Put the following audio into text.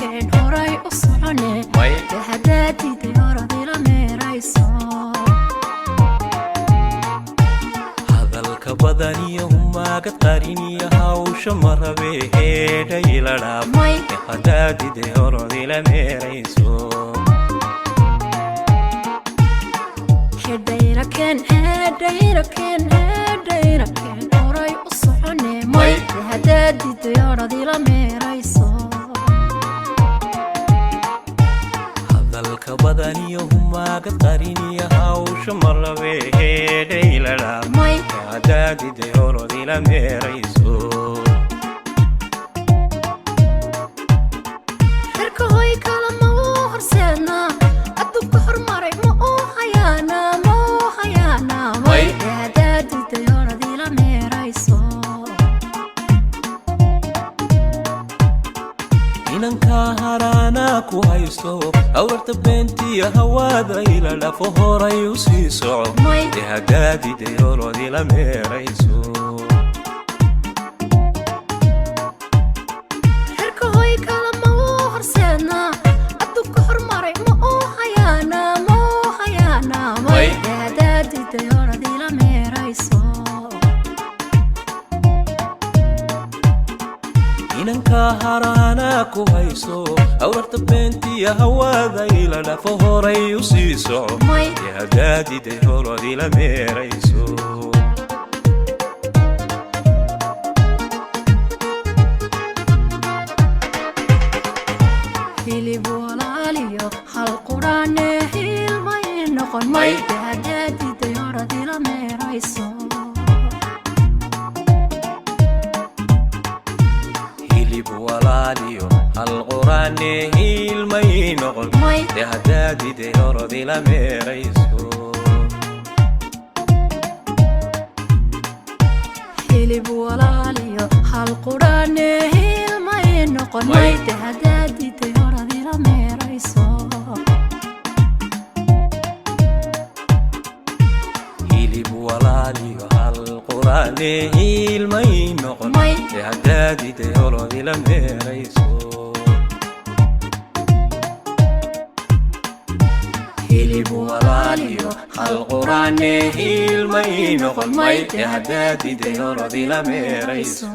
كان هراي أصعني تهداتي ديارة دي لميريسو هذا الكبداني هما قد قاريني هاوش مرة بهيدا يلعب تهداتي ديارة دي لميريسو هدايرة كان هدايرة كان هدايرة كان هراي أصعني تهداتي ديارة دي لميريسو الكبداني هما قد قاريني هاوش مرة بهيدا يلعب تهداتي ديارة دي لميريسو inanka harana ku haysto awrta beentiya hawada ila la fohoray u sii soco hagaadi deeroodi la meerayso herka hoy kala ma horseedna adduunka hormaray ma hayana hagaadi deeroodi la meerayso inanka harana ku haysto awrta beentiya hawada ila la fohoray u sii soco hagaadi deeroodi la meerayso hilib walaaliyo hal quraane hilmay noqon may hagaadi deeroodi la meerayso walaalyo hal quraane hilmay noqon hagaadi deeroodi la meerayso hilib walaaliyo hal quraane hilmay noqon hagaadi deeroodi la meerayso hilib walaalyo hal quraane hilmay noqon hagaadi deeroodi la meerayso hilib walaalyo hal quraane hilmay noqon hagaadi deeroodi la meerayso